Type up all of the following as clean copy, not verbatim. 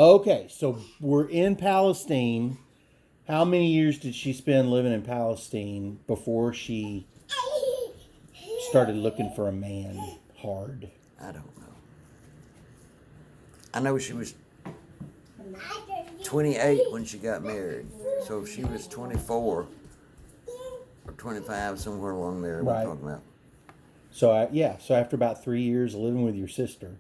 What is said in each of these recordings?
Okay, so we're in Palestine. How many years did she spend living in Palestine before she started looking for a man hard? I don't know. I know she was 28 when she got married. So if she was 24 or 25, somewhere along there, we're Right. talking about. So so after about 3 years of living with your sister,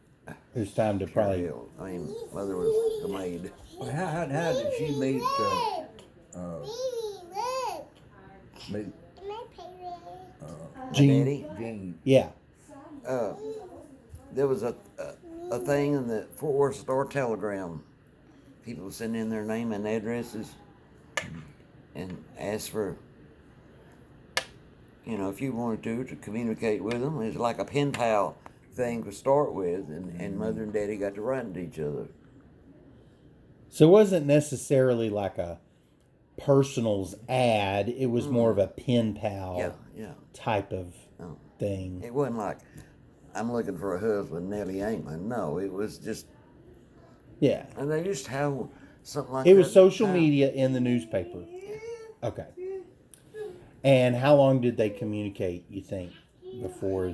it was time to Pure probably. hell. I mean, mother was the maid. Well, how did she uh, meet My Gene. daddy. Jean? Yeah. Uh, there was a thing in the Fort Worth Star Telegram. People send in their name and addresses and ask for, if you wanted to communicate with them. It's like a pen pal thing to start with, and mother and daddy got to writing to each other. So it wasn't necessarily like a personals ad. It was more of a pen pal Yeah, yeah. type of No. thing. It wasn't like, I'm looking for a husband, Nellie Anglin. No, it was just, Yeah. and they used to have something like It that. was at the social time. media in the newspaper. Okay. And how long did they communicate, you think, before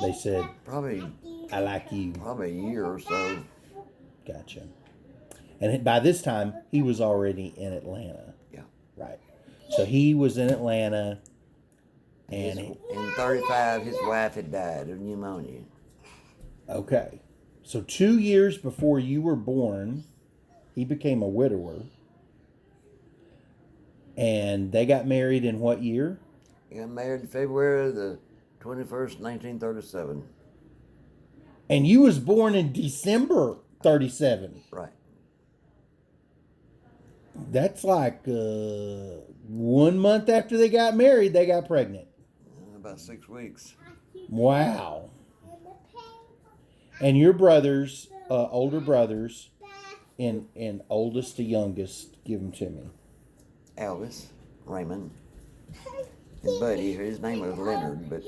they said, Probably, I like you? probably a year or so. Gotcha. And by this time, he was already in Atlanta. Yeah. Right. So he was in Atlanta, and In 35, his wife had died of pneumonia. okay. So 2 years before you were born, he became a widower. And they got married in what year? He got married in February the 21st, 1937. And you was born in December 37. Right. That's like 1 month after they got married, they got pregnant. About 6 weeks. Wow. And your brothers, older brothers, and oldest to youngest, give them to me. Elvis, Raymond, and Buddy. His name was Leonard, but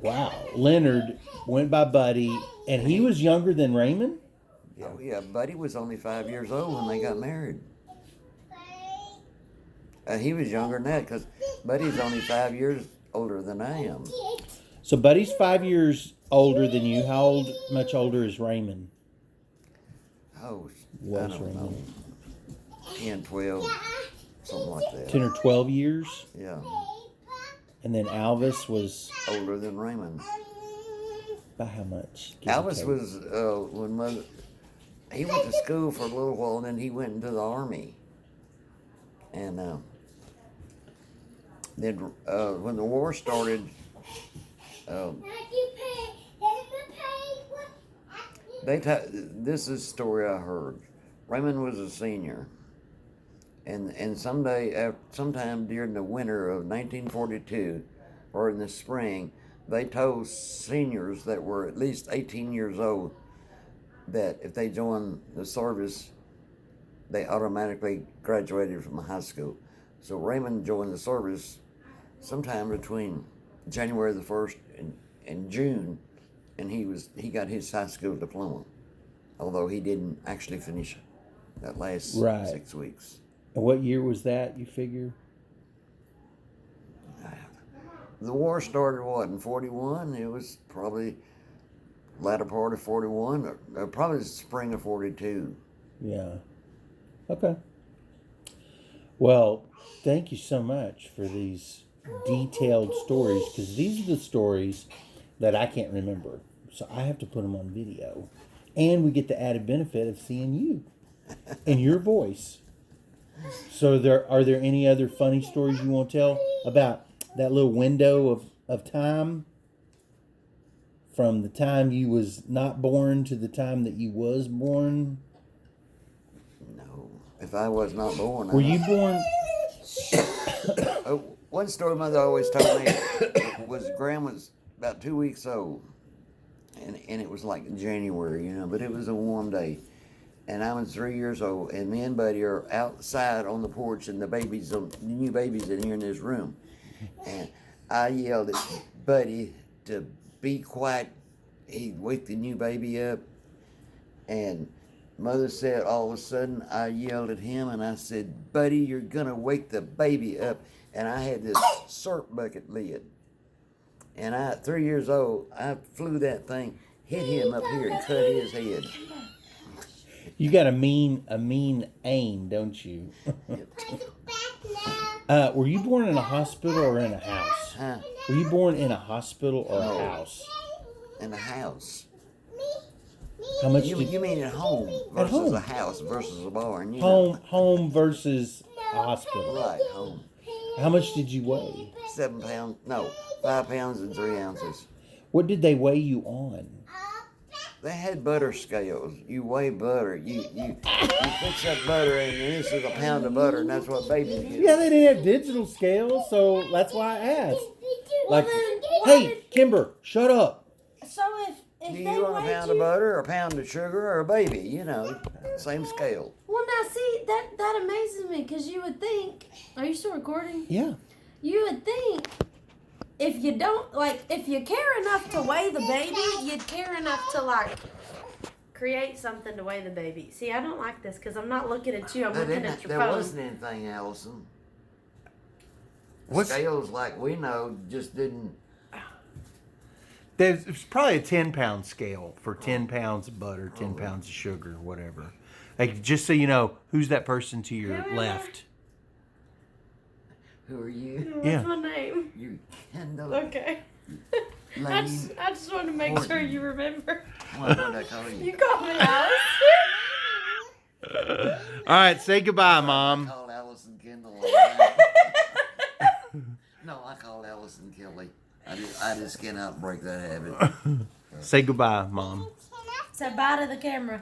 Wow. Leonard went by Buddy, and he was younger than Raymond? yeah, Buddy was only 5 years old when they got married. He was younger than that because Buddy's only 5 years older than I am. So Buddy's 5 years older than you. How much older is Raymond? Oh, I Was don't Raymond? know, 10, 12, something like that. 10 or 12 years? Yeah, And then Alvis was older than Raymond. by how much? Give or Elvis take. was when mother. He went to school for a little while, and then he went into the army. And then when the war started, this is a story I heard. Raymond was a senior, and sometime during the winter of 1942, or in the spring, they told seniors that were at least 18 years old that if they joined the service, they automatically graduated from high school. So Raymond joined the service sometime between January the 1st and June, and he got his high school diploma, although he didn't actually finish that last Right. 6 weeks. And what year was that, you figure? The war started in 41? It was probably latter part of 41, or probably the spring of 42. Yeah. Okay. Well, thank you so much for these detailed stories, because these are the stories that I can't remember. So I have to put them on video. And we get the added benefit of seeing you and your voice. So are there any other funny stories you want to tell about that little window of time from the time you was not born to the time that you was born? No, if I was not born, Were you born? One story mother always told me was Graham was about 2 weeks old, and it was like January, but it was a warm day, and I was 3 years old, and me and Buddy are outside on the porch, and the new babies in here in this room, and I yelled at Buddy to be quiet. He'd wake the new baby up, and Mother said, all of a sudden, I yelled at him and I said, "Buddy, you're going to wake the baby up." And I had this syrup bucket lid. And at 3 years old, I flew that thing, hit him up here, and cut his head. You got a mean aim, don't you? Were you born in a hospital or in a house? Huh? Were you born in a hospital or a house? In a house. How much You, did you mean at home versus home. a house versus a barn? You home versus a hospital? Know. Right, home. How much did you weigh? 7 pounds, no, 5 pounds and 3 ounces. What did they weigh you on? They had butter scales. You weigh butter. You fix that butter, and this is a pound of butter, and that's what babies get. Yeah, they didn't have digital scales, so that's why I asked. Like, then hey, Kimber, shut up. So if Do they you want a weighed pound you, of butter, or a pound of sugar, or a baby? You know, same scale. well, now see that amazes me because you would think. Are you still recording? Yeah. You would think if you don't if you care enough to weigh the baby, you'd care enough to create something to weigh the baby. See, I don't like this because I'm not looking at you. I'm looking at your There phone. wasn't anything, Allison. What's- Scales like we know just didn't. There's probably a 10-pound scale for 10 pounds of butter, 10 pounds of sugar, whatever. Like, just so you know, who's that person to your Whoever. left? Who are you? What's Yeah. my name? You Kendall. Okay. I Lane. just want to make sure Horton. you remember. What would I call you? You call me Alice. All right, say goodbye, I Mom. called Allison Kendall. All the time. No, I called Allison Kelly. I just cannot break that habit. Say goodbye, Mom. Say bye to the camera.